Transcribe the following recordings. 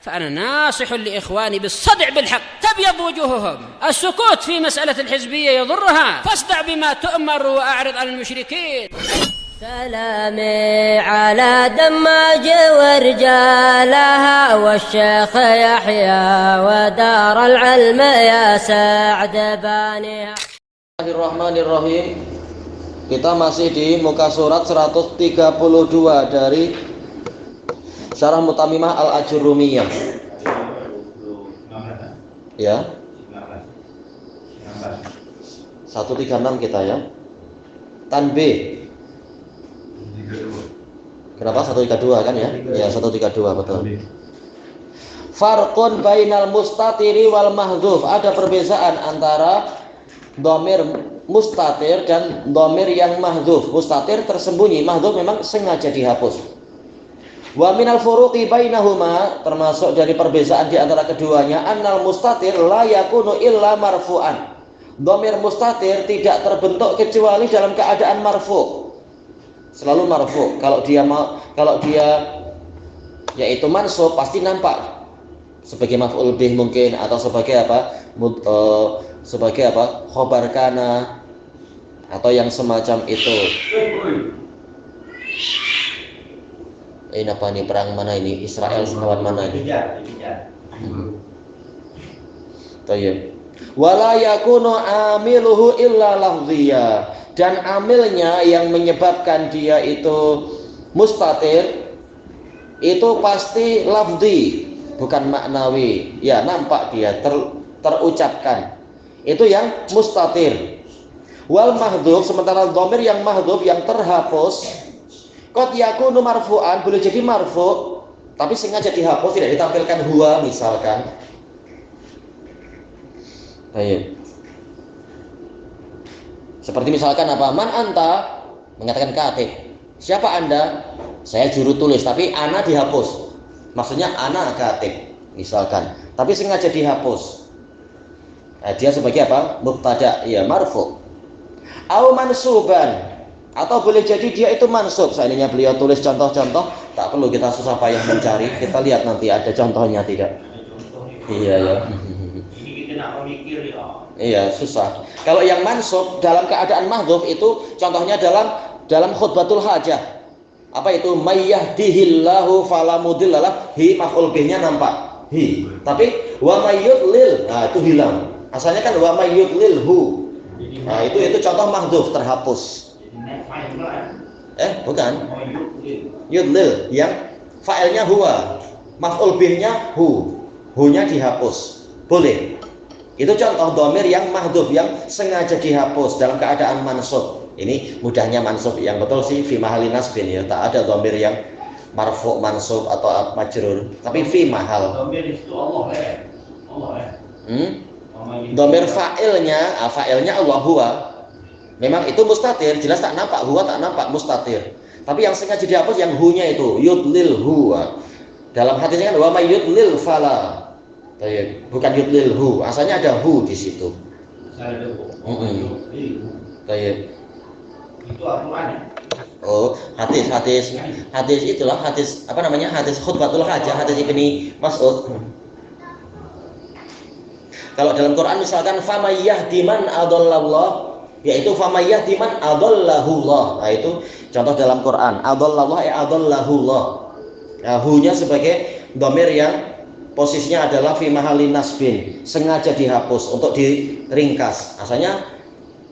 فأنا ناصح لإخواني بالصدع بالحق تبيض وجوههم. السكوت في مسألة الحزبية يضرها، فاصدع بما تؤمر وأعرض عن المشركين. سلامي على دماج ورجالها والشيخ يحيى ودار العلم يا سعد بانيها. Bismillahirrahmanirrahim. Kita masih di muka surat 132 dari Syarah Mutamimah Al-Ajurrumiyah. Ya. 136 kita ya. Tanbih. Kenapa 132 kan ya? Ya 132 betul. Farqun bainal mustatiri wal mahdhuf. Ada perbedaan antara dhamir mustatir dan dhamir yang mahdhuf. Mustatir tersembunyi, mahdhuf memang sengaja dihapus. Wa minal furuqi bainahuma, termasuk dari perbedaan di antara keduanya, annal mustatir la yakunu illa marfu'an. Dhamir mustatir tidak terbentuk kecuali dalam keadaan marfu'. Selalu marfu'. Kalau dia yaitu mansub pasti nampak sebagai maf'ul bih mungkin, atau sebagai apa? Sebagai apa? Khobar kana atau yang semacam itu. Ini apa nih, perang mana ini? Israel lawan mana ini? Tayyib. Wala yakunu amiluhu illa lafdhiya, dan amilnya yang menyebabkan dia itu mustatir itu pasti lafdhi, bukan maknawi. Ya, nampak dia terucapkan. Itu yang mustatir. Wal mahdhuf, sementara dhamir yang mahdhuf yang terhapus, qad yakunu marfu'an, boleh jadi marfu' tapi sengaja dihapus, tidak ditampilkan huwa misalkan. Baik. Seperti misalkan apa? Man anta, mengatakan katib. Siapa Anda? Saya juru tulis, tapi ana dihapus. Maksudnya ana katib misalkan, tapi sengaja dihapus. Dia sebagai apa? Mubtada, ya marfu'. Au mansuban, atau boleh jadi dia itu mansub. Seandainya beliau tulis contoh-contoh, tak perlu kita susah payah mencari. Kita lihat nanti ada contohnya tidak? Iya ya. Iya, susah. Kalau yang mansub dalam keadaan mahdhuf itu contohnya dalam khutbatul hajah. Apa itu? Mayyahdihillahu fala mudhillalah. Hi maf'ul bihnya nampak. Hi. Tapi wa mayyudlil, nah itu hilang. Asalnya kan wa mayyudlilhu. Nah, itu contoh mahdhuf terhapus. Bukan. Yudlil yang fa'ilnya huwa, maf'ul bihnya hu. Hu-nya dihapus. Boleh. Itu contoh dhamir yang mahdhuf yang sengaja dihapus dalam keadaan mansub. Ini mudahnya mansub, yang betul sih fi mahalli nasbin ya. Tak ada dhamir yang marfu' mansub atau majrur, tapi fi mahal. Dhamir itu Allah ya. Allah ya. Dhamir fa'ilnya Allah huwa. Memang itu mustatir, jelas tak nampak, huwa tak nampak, mustatir. Tapi yang sengaja dihapus yang hu-nya itu, yudlil huwa. Dalam hadisnya kan wa may yudlil fala. Bukan yudlil hu, asalnya ada hu di situ. Itu Al-Qur'an. Oh, hadis itulah hadis apa namanya? Hadis khutbatul hajah, hadis Ibni Mas'ud. Kalau dalam Quran misalkan famayahdiman adallallah, yaitu famayahdiman adallahullah. Nah, itu contoh dalam Quran. Adallallah adallahullah. Nah, hu-nya sebagai dhamir yang posisinya adalah fi mahalli nasbin, sengaja dihapus untuk diringkas. Asalnya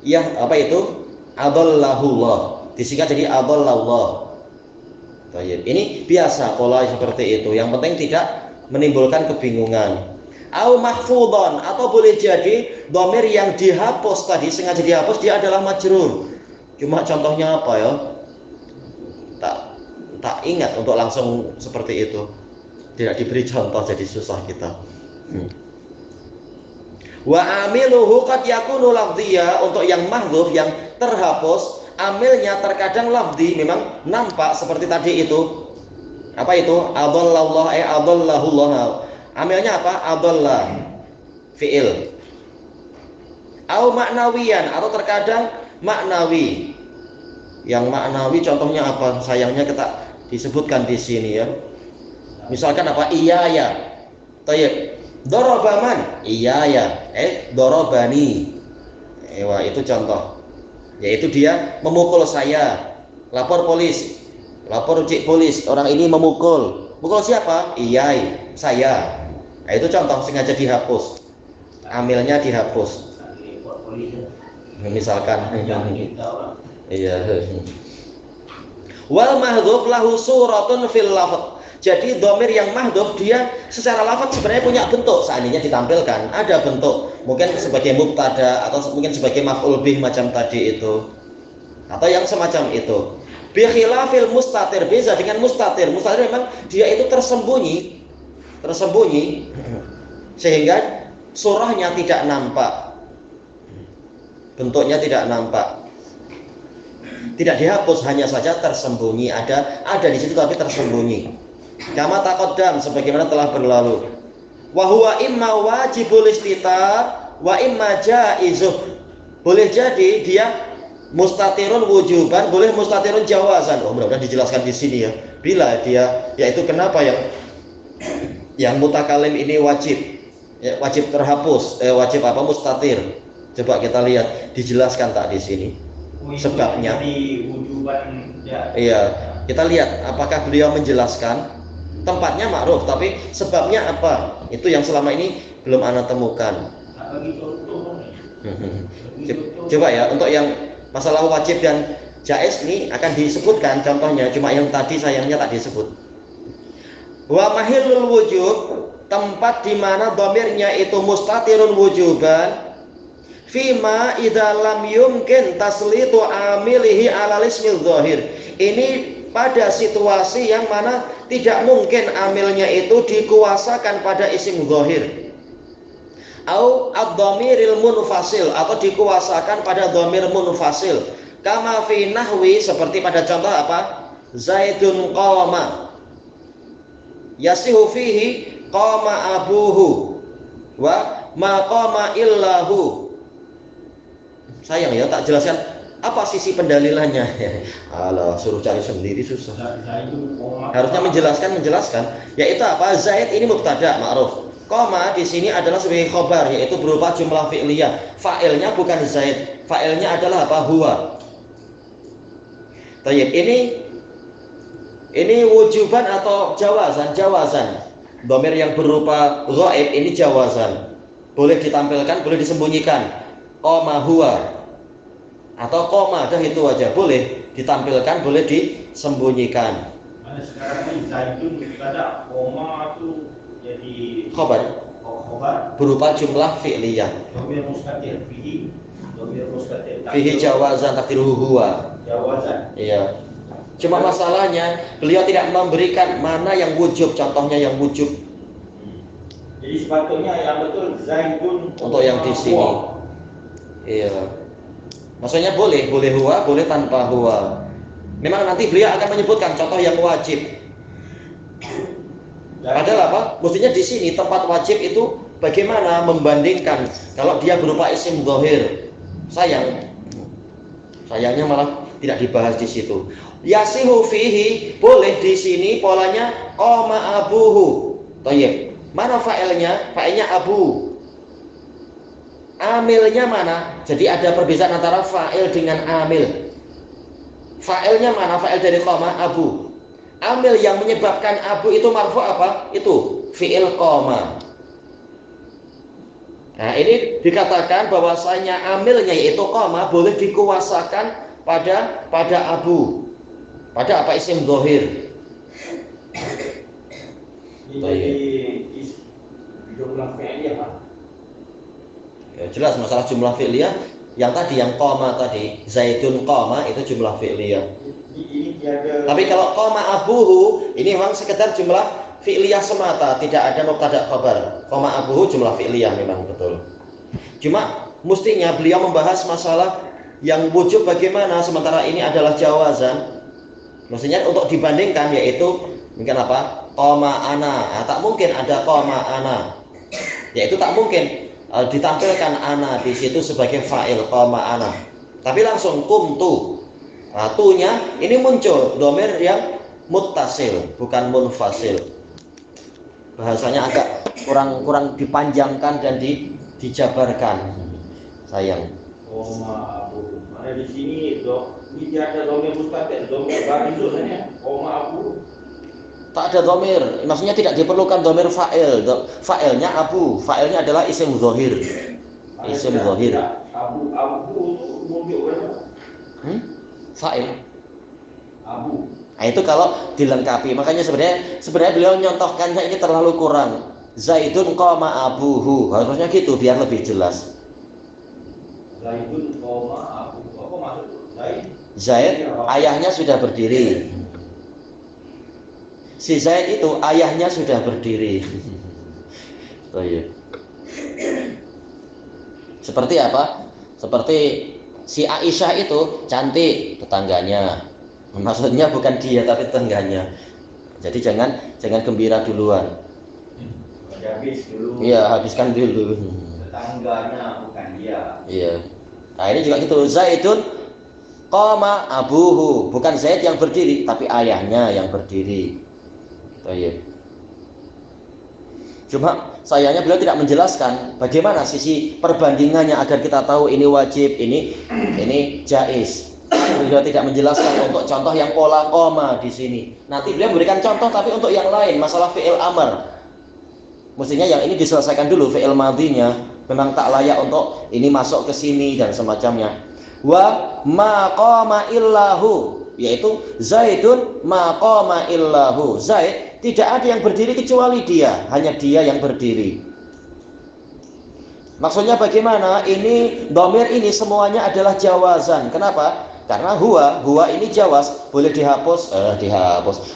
ya apa itu? Adallahullah. Disingkat jadi adallallah. Ini biasa pola seperti itu. Yang penting tidak menimbulkan kebingungan. Au mahfudhan, atau boleh jadi dhamir yang dihapus tadi sengaja dihapus dia adalah majrur. Cuma contohnya apa ya? Tak ingat untuk langsung seperti itu. Tidak diberi contoh jadi susah kita. Wa amiluhu qad yakunu lafdhiya, untuk yang mahdhuf yang terhapus amilnya terkadang lafdhi, memang nampak seperti tadi itu. Apa itu? Adallallah adallahullah. Amilnya apa? Adallah fi'il. Au maknawiyan, atau terkadang maknawi. Yang maknawi contohnya apa? Sayangnya kita disebutkan di sini ya. Misalkan apa? Iya ya. Tayyib. Dorobaman, iya ya. Dorobani. Wah, itu contoh. Yaitu dia memukul saya. Lapor polisi. Lapor cik polis. Orang ini memukul. Mukul siapa? Iya, saya. Nah, itu contoh sengaja dihapus. Amilnya dihapus. Misalkan. Iya. Wal mahdhuf lahu suratun fil lafz. Jadi dhamir yang mahdhuf dia secara lafaz sebenarnya punya bentuk, seandainya ditampilkan ada bentuk, mungkin sebagai mubtada atau mungkin sebagai maf'ul bih macam tadi itu, atau yang semacam itu. Bi khilafil mustatir, beza dengan mustatir. Mustatir memang dia itu tersembunyi sehingga surahnya tidak nampak, bentuknya tidak nampak. Tidak dihapus, hanya saja tersembunyi, ada di situ tapi tersembunyi. Kama taqaddam, sebagaimana telah berlalu. Wa huwa imma wajibul istitar wa imma jaizuh. Boleh jadi dia mustatirun wujuban, boleh mustatirun jawazan. Oh, mudah-mudahan dijelaskan di sini ya. Bila dia, yaitu kenapa yang mutakalim ini wajib, ya, wajib terhapus, wajib apa mustatir. Coba kita lihat dijelaskan tak di sini. Sebabnya. Iya, kita lihat apakah beliau menjelaskan. Tempatnya ma'ruf, tapi sebabnya apa? Itu yang selama ini belum ana temukan. Coba ya, untuk yang masalah wajib dan jaiz ini akan disebutkan contohnya, cuma yang tadi sayangnya tak disebut. Wa mahillul wujub, tempat di mana dhamirnya itu mustatirun wujuban, fima idza lam yumkin taslitu amilihi ala ismil dhahir. Ini pada situasi yang mana tidak mungkin amilnya itu dikuasakan pada isim dhahir. Au ad-dhamiril munfasil, atau dikuasakan pada dhamir munfasil. Kama fi nahwi, seperti pada contoh apa? Zaidun qama. Yasihu fihi qama abuhu wa ma qama illahu. Sayang ya tak jelaskan apa sisi pendalilannya. Alah, suruh cari sendiri susah. Harusnya menjelaskan. Yaitu apa? Zaid ini mubtada ma'ruf. Qama di sini adalah sebagai khobar, yaitu berupa jumlah fi'liyah. Fa'ilnya bukan Zaid. Fa'ilnya adalah apa? Huwa. Tayyib, ini wujuban atau jawazan? Jawazan. Dhamir yang berupa ghaib ini jawazan. Boleh ditampilkan, boleh disembunyikan. Qama huwa. Atau koma, dah itu aja, boleh ditampilkan, boleh disembunyikan. Mana sekarang ini Zaidun ada koma itu jadi khobar, berupa jumlah fi'liyah. Dhamir mustatir Fihi jawazan takdiruhu huwa. Jawazan. Iya. Cuma masalahnya beliau tidak memberikan mana yang wujub, contohnya yang wujub. Jadi sepatutnya yang betul Zaidun Untuk yang di sini. Iya. Maksudnya boleh huwa, boleh tanpa huwa. Memang nanti beliau akan menyebutkan contoh yang wajib. Padahal apa? Mestinya di sini tempat wajib itu bagaimana membandingkan kalau dia berupa isim dhahir. Sayangnya malah tidak dibahas di situ. Yasihu fihi, boleh di sini polanya qama abuhu. Thayyib. Mana fa'ilnya? Fa'ilnya abu. Amilnya mana? Jadi ada perbedaan antara fa'il dengan amil. Fa'ilnya mana? Fa'il dari qama abu. Amil yang menyebabkan abu itu marfu apa? Itu fi'il qama. Nah, ini dikatakan bahwasanya amilnya yaitu qama boleh dikuasakan pada abu. Pada apa? Isim dhahir. Jadi jumlah fi'liyah, Pak. Ya, jelas masalah jumlah fi'liyah yang tadi, yang qama tadi, Zaidun qama itu jumlah fi'liyah. Tapi kalau qama abuhu ini memang sekedar jumlah fi'liyah semata, tidak ada mubtada khabar. Qama abuhu jumlah fi'liyah memang betul. Cuma mestinya beliau membahas masalah yang wujub bagaimana, sementara ini adalah jawazan. Mestinya untuk dibandingkan yaitu mungkin apa? Qama ana. Nah, tak mungkin ada qama ana. Yaitu tak mungkin ditampilkan ana di situ sebagai fa'il qama ana. Tapi langsung kumtu. Nah, tunya ini muncul dhamir yang muttasil, bukan munfasil. Bahasanya agak kurang dipanjangkan dan dijabarkan. Sayang. Koma abu. Mana di sini ini tidak ada domir mustatir, domir baris itu hanya koma abu. Tak ada domir, maksudnya tidak diperlukan domir fa'il. Fa'ilnya abu, fa'ilnya adalah isim zahir. Isim zahir. Abu itu muncul berapa? Fa'il. Abu. Nah, itu kalau dilengkapi. Makanya sebenarnya beliau nyontohkannya ini terlalu kurang. Zaidun qama abuhu. Harusnya gitu biar lebih jelas. Zaidun qama abuhu. Apa maksud Zaid ayahnya sudah berdiri. Si Zaid itu ayahnya sudah berdiri. Oh iya. Seperti apa? Seperti si Aisyah itu cantik, tetangganya. Maksudnya bukan dia tapi tetangganya. Jadi jangan gembira duluan. Habis dulu. Iya, habiskan dulu. Tetangganya bukan dia. Iya. Nah, ini juga gitu. Zaidun qama abuhu, bukan Zaid yang berdiri tapi ayahnya yang berdiri. Oh iya. Cuma sayangnya beliau tidak menjelaskan bagaimana sisi perbandingannya agar kita tahu ini wajib, ini jaiz. Beliau tidak menjelaskan untuk contoh yang pola koma di sini. Nanti beliau memberikan contoh tapi untuk yang lain, masalah fi'il amr. Mestinya yang ini diselesaikan dulu fi'il madhinya. Memang tak layak untuk ini masuk ke sini dan semacamnya. Wa ma qama illahu, yaitu Zaidun ma qama illahu. Zaid tidak ada yang berdiri kecuali dia, hanya dia yang berdiri. Maksudnya bagaimana? Ini dhamir ini semuanya adalah jawazan. Kenapa? Karena huwa ini jawaz, boleh dihapus,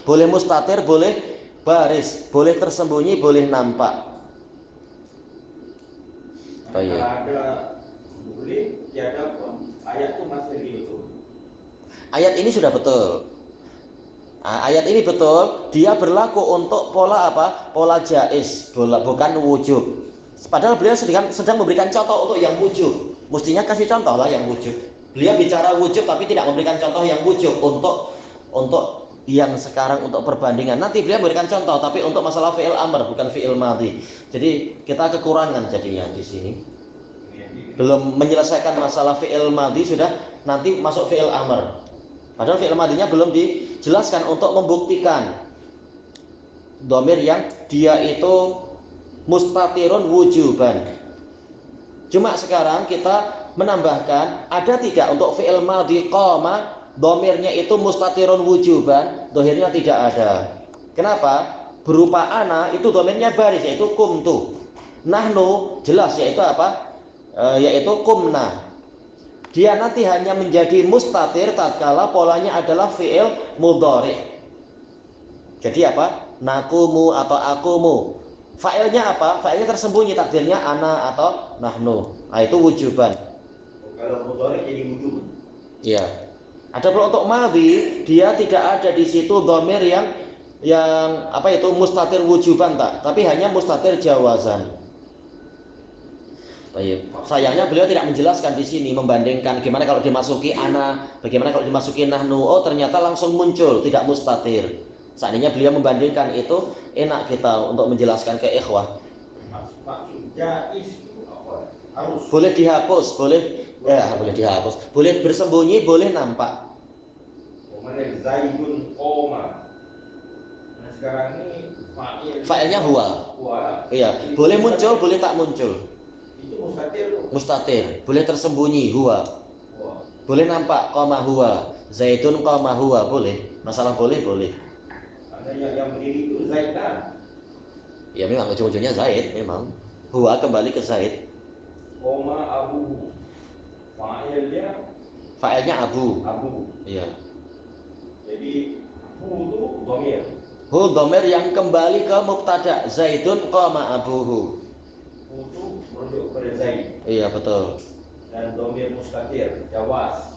boleh mustatir, boleh baris, boleh tersembunyi, boleh nampak. Ada boleh tiada pun ayat itu masih gitu. Ayat ini sudah betul. Nah, ayat ini betul, dia berlaku untuk pola apa? Pola jaiz, bukan wujub. Padahal beliau sedang memberikan contoh untuk yang wujub. Mestinya kasih contoh lah yang wujub. Beliau bicara wujub tapi tidak memberikan contoh yang wujub untuk yang sekarang untuk perbandingan. Nanti beliau memberikan contoh tapi untuk masalah fi'il amr bukan fi'il madhi. Jadi kita kekurangan jadinya di sini. Belum menyelesaikan masalah fi'il madhi sudah nanti masuk fi'il amr. Padahal fi'il madhinya belum dijelaskan untuk membuktikan dhamir yang dia itu mustatirun wujuban. Cuma sekarang kita menambahkan ada tidak untuk fi'il madhi qama dhamirnya itu mustatirun wujuban, dhahirnya tidak ada. Kenapa? Berupa ana itu dhamirnya baris yaitu kumtu. Nahnu jelas yaitu apa? Yaitu kumna. Dia nanti hanya menjadi mustatir tatkala polanya adalah fi'il mudhari. Jadi apa? Nakumu atau akumu. Fa'ilnya apa? Fa'ilnya tersembunyi, takdirnya ana atau nahnu. Nah, itu wujuban. Kalau mudhari jadi wujub. Iya. Ada pula untuk madhi, dia tidak ada di situ dhamir yang apa itu mustatir wujuban tak, tapi hanya mustatir jawazan. Baik. Sayangnya beliau tidak menjelaskan di sini membandingkan gimana kalau dimasuki ana, bagaimana kalau dimasuki nahnu. Oh, ternyata langsung muncul, tidak mustatir. Seandainya beliau membandingkan itu enak kita untuk menjelaskan ke ikhwah. Maksudnya itu apa? Harus boleh dihapus, boleh dihapus, boleh bersembunyi, boleh nampak. Mana Zaidun qoma. Nah, sekarang ini fa'ilnya huwa. Iya, boleh muncul, boleh tak muncul. Itu mustatir. Mustatir, boleh tersembunyi huwa. Boleh nampak qama huwa. Zaidun qama huwa, boleh. Masalah boleh. Adanya yang berdiri itu Zaid kan? Ya memang ujung-ujungnya Zaid memang. Huwa kembali ke Zaid. Qoma abu. Fa'ilnya abu. Iya. Jadi hu itu dhamir. Hu dhamir yang kembali ke mubtada. Zaidun qama abuhu. Hu itu merujuk kepada Zaid. Iya betul. Dan dhamir mustatir, jawaz.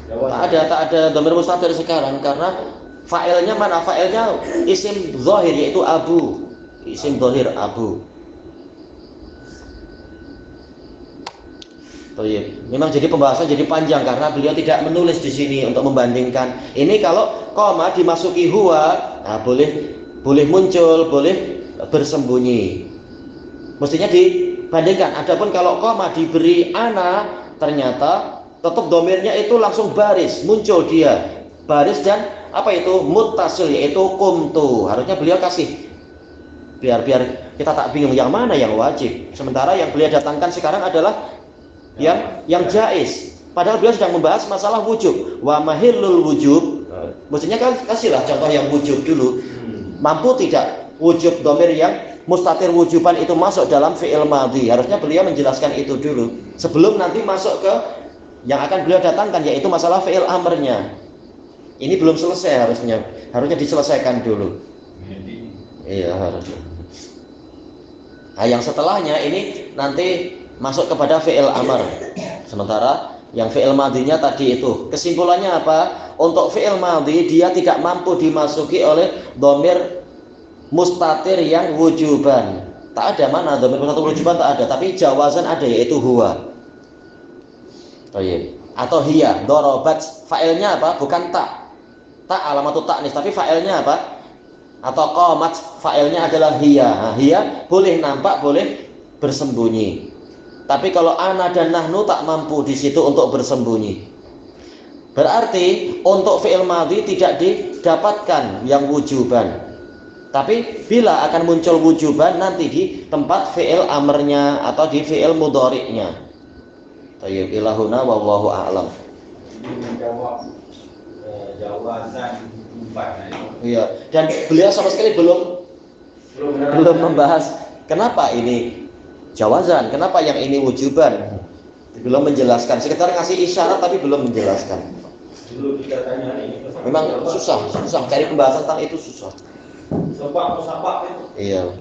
Tak ada dhamir mustatir sekarang karena fa'ilnya mana? Fa'ilnya isim zahir yaitu abu. Isim zahir abu. Memang jadi pembahasan jadi panjang karena beliau tidak menulis di sini untuk membandingkan. Ini kalau koma dimasuki huwa, nah boleh muncul, boleh bersembunyi. Mestinya dibandingkan. Adapun kalau koma diberi ana, ternyata tetap domirnya itu langsung baris, muncul dia baris dan apa itu muttasil, yaitu kumtu. Harusnya beliau kasih biar kita tak bingung yang mana yang wajib. Sementara yang beliau datangkan sekarang adalah yang jaiz. Padahal beliau sedang membahas masalah wujub. Wa mahillul wujub. Maksudnya kan kasihlah contoh yang wujub dulu. Mampu tidak wujub domir yang mustatir wujuban itu masuk dalam fi'il madhi. Harusnya beliau menjelaskan itu dulu sebelum nanti masuk ke yang akan beliau datangkan, yaitu masalah fi'il amrnya. Ini belum selesai, harusnya diselesaikan dulu. Iya, harusnya. Nah, yang setelahnya ini nanti masuk kepada fi'il amr. Sementara yang fi'il madhinya tadi itu, kesimpulannya apa? Untuk fi'il madhi dia tidak mampu dimasuki oleh dhamir mustatir yang wujuban. Tak ada, mana dhamir mustatir wujuban tak ada, tapi jawazan ada, yaitu huwa. Atau hiya, dorobat, fa'ilnya apa? Bukan tak alamatut ta'nis, tapi fa'ilnya apa? Atau qamat, fa'ilnya adalah hiya. Nah, hiya boleh nampak, boleh bersembunyi. Tapi kalau ana dan nahnu tak mampu di situ untuk bersembunyi. Berarti untuk fi'il madhi tidak didapatkan yang wujuban. Tapi bila akan muncul wujuban nanti di tempat fi'il amrnya atau di fi'il mudhari'nya. Tayyib ilahuna wallahu a'lam. Menjawab jawazan wujuban. Iya, dan beliau sama sekali belum membahas kenapa ini jawazan, kenapa yang ini wujuban. Belum menjelaskan, sekedar ngasih isyarat tapi belum menjelaskan. Dulu kita tanya ini. Memang susah cari pembahasan tentang itu susah. Sebab itu. Iya.